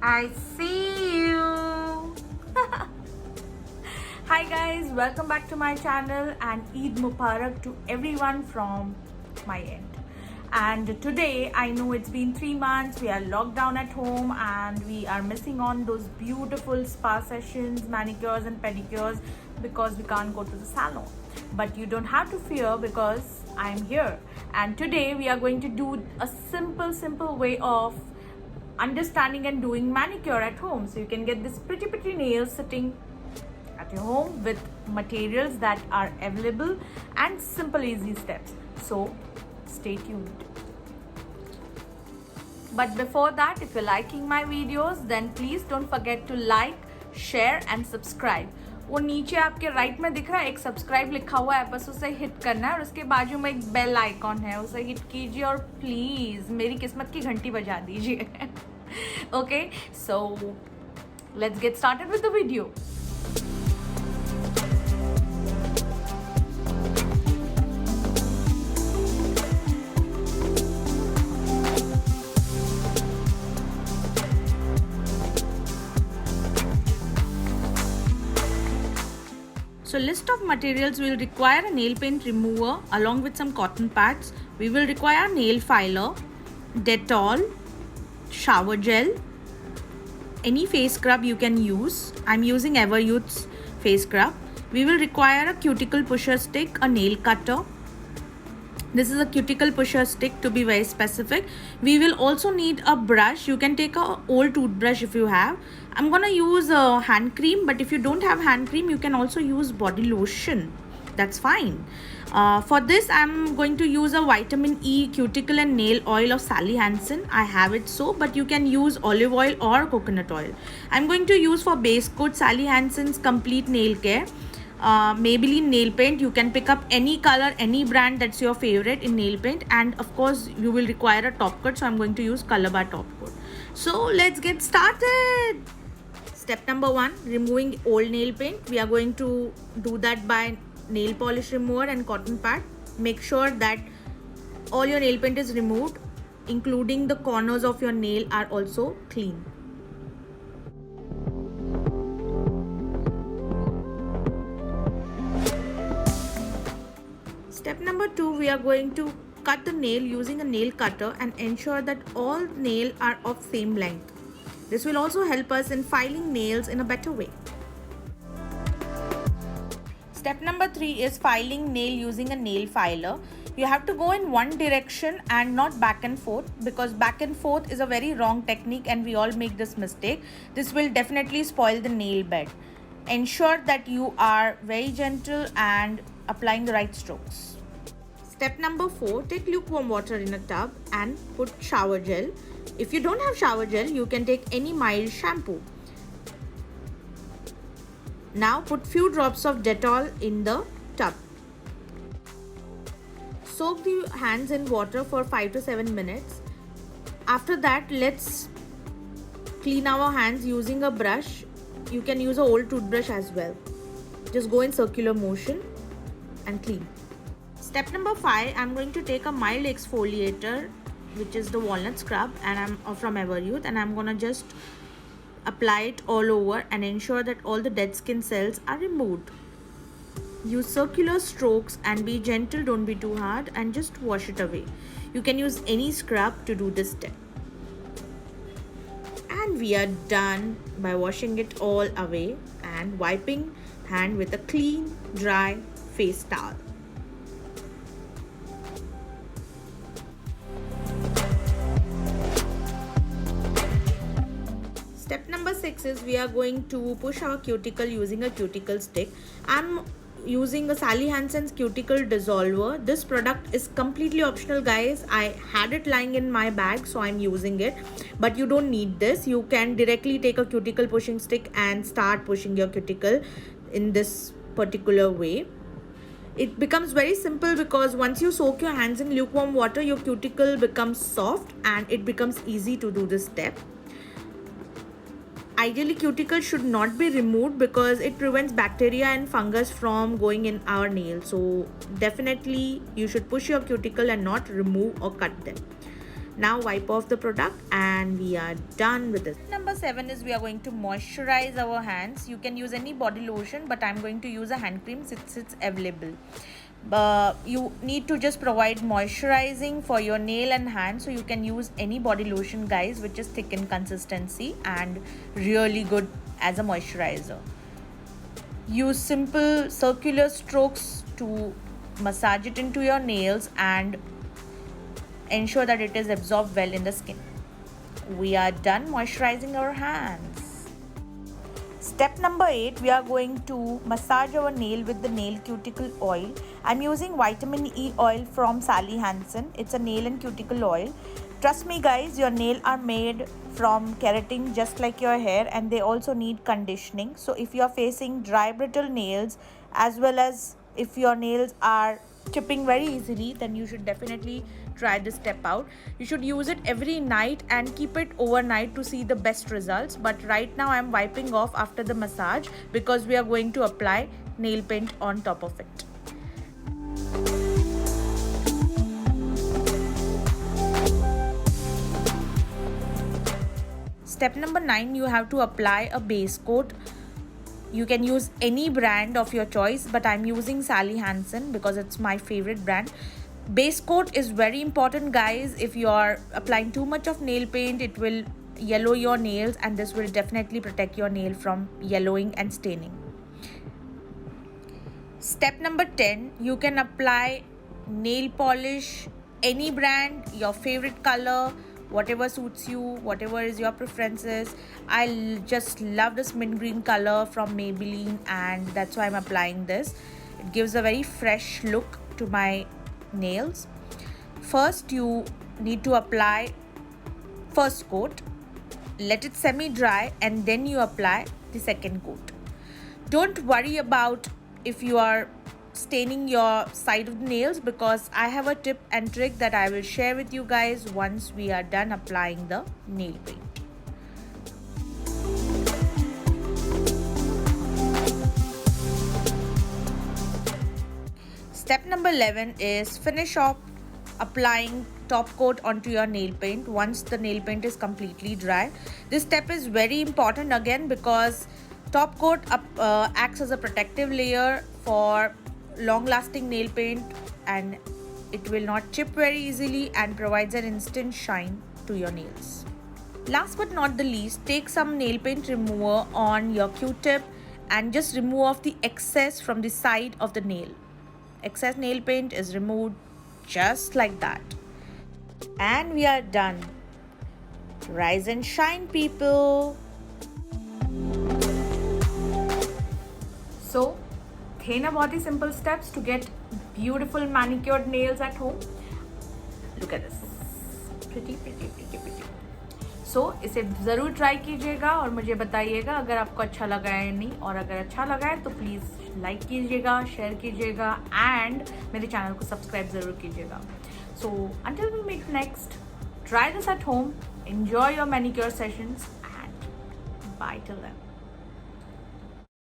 I see you. Hi guys, welcome back to my channel and Eid Mubarak to everyone from my end. And today, I know it's been 3 months, we are locked down at home and we are missing on those beautiful spa sessions, manicures and pedicures because we can't go to the salon. But you don't have to fear because I'm here. And today we are going to do a simple way of understanding and doing manicure at home, so you can get this pretty nails sitting at your home with materials that are available and simple easy steps. So stay tuned. But before that, if you're liking my videos, then please don't forget to like, share and subscribe. वो नीचे आपके right में दिख रहा है एक subscribe लिखा हुआ है, बस उसे हिट करना है और उसके बाजू में एक बेल आइकॉन है, उसे हिट कीजिए और प्लीज मेरी किस्मत की घंटी बजा दीजिए. Okay, so let's get started with the video. So list of materials: we will require a nail paint remover along with some cotton pads. We will require nail filer, Dettol, shower gel, any face scrub you can use. I'm using Everyuth's face scrub. We will require a cuticle pusher stick, a nail cutter. This is a cuticle pusher stick to be very specific. We will also need a brush. You can take a old toothbrush if you have. I'm gonna use a hand cream, but if you don't have hand cream, you can also use body lotion. That's fine. For this, I'm going to use a vitamin E cuticle and nail oil of Sally Hansen. I have it so, but you can use olive oil or coconut oil. I'm going to use for base coat Sally Hansen's Complete Nail Care. Maybelline nail paint. You can pick up any color, any brand that's your favorite in nail paint, and of course you will require a top coat, so I'm going to use Color Bar top coat. So let's get started. Step number 1, removing old nail paint. We are going to do that by nail polish remover and cotton pad. Make sure that all your nail paint is removed, including the corners of your nail are also clean. Step number 2, we are going to cut the nail using a nail cutter and ensure that all nails are of same length. This will also help us in filing nails in a better way. Step number 3 is filing nail using a nail filer. You have to go in one direction and not back and forth, because back and forth is a very wrong technique and we all make this mistake. This will definitely spoil the nail bed. Ensure that you are very gentle and applying the right strokes. Step number 4, take lukewarm water in a tub and put shower gel. If you don't have shower gel, you can take any mild shampoo. Now put few drops of Dettol in the tub. Soak the hands in water for 5 to 7 minutes. After that, let's clean our hands using a brush. You can use an old toothbrush as well. Just go in circular motion and clean. Step number 5, I'm going to take a mild exfoliator, which is the walnut scrub, and I'm from Everyuth, and I'm gonna just apply it all over and ensure that all the dead skin cells are removed. Use circular strokes and be gentle, don't be too hard, and just wash it away. You can use any scrub to do this step. And we are done by washing it all away and wiping hand with a clean, dry face towel. Step number 6 is we are going to push our cuticle using a cuticle stick. I'm using a Sally Hansen's cuticle dissolver. This product is completely optional, guys. I had it lying in my bag, so I'm using it, but you don't need this. You can directly take a cuticle pushing stick and start pushing your cuticle in this particular way. It becomes very simple because once you soak your hands in lukewarm water, your cuticle becomes soft and it becomes easy to do this step. Ideally, cuticle should not be removed because it prevents bacteria and fungus from going in our nail. So definitely you should push your cuticle and not remove or cut them. Now wipe off the product and we are done with this. Number 7 is we are going to moisturize our hands. You can use any body lotion, but I'm going to use a hand cream since it's available. You need to just provide moisturizing for your nail and hand, so you can use any body lotion, guys, which is thick in consistency and really good as a moisturizer. Use simple circular strokes to massage it into your nails and ensure that it is absorbed well in the skin. We are done moisturizing our hands. Step number 8, we are going to massage our nail with the nail cuticle oil. I'm using vitamin E oil from Sally Hansen. It's a nail and cuticle oil. Trust me guys, your nails are made from keratin just like your hair, and they also need conditioning. So if you are facing dry brittle nails, as well as if your nails are chipping very easily, then you should definitely try this step out. You should use it every night and keep it overnight to see the best results. But right now I'm wiping off after the massage because we are going to apply nail paint on top of it. Step number 9, you have to apply a base coat. You can use any brand of your choice, but I'm using Sally Hansen because it's my favorite brand. Base coat is very important, guys. If you are applying too much of nail paint, it will yellow your nails, and this will definitely protect your nail from yellowing and staining. Step number 10, you can apply nail polish, any brand, your favorite color, whatever suits you, whatever is your preferences. I just love this mint green color from Maybelline, and that's why I'm applying this. It gives a very fresh look to my nails. First, you need to apply first coat, let it semi dry, and then you apply the second coat. Don't worry about if you are staining your side of the nails, because I have a tip and trick that I will share with you guys once we are done applying the nail paint. Step number 11 is finish off applying top coat onto your nail paint once the nail paint is completely dry. This step is very important again because top coat acts as a protective layer for long-lasting nail paint, and it will not chip very easily and provides an instant shine to your nails. Last but not the least, take some nail paint remover on your Q-tip and just remove off the excess from the side of the nail. Excess nail paint is removed just like that. And we are done. Rise and shine, people. So, थे ना बहुत ही simple steps to get beautiful manicured nails at home. Look at this. Pretty. So, इसे ज़रूर try कीजिएगा और मुझे बताइएगा अगर आपको अच्छा लगा है या नहीं, और अगर अच्छा लगा है तो प्लीज़ लाइक कीजिएगा, शेयर कीजिएगा एंड मेरे चैनल को सब्सक्राइब ज़रूर कीजिएगा. So, until we meet next, try this at home, enjoy your manicure sessions and bye till then.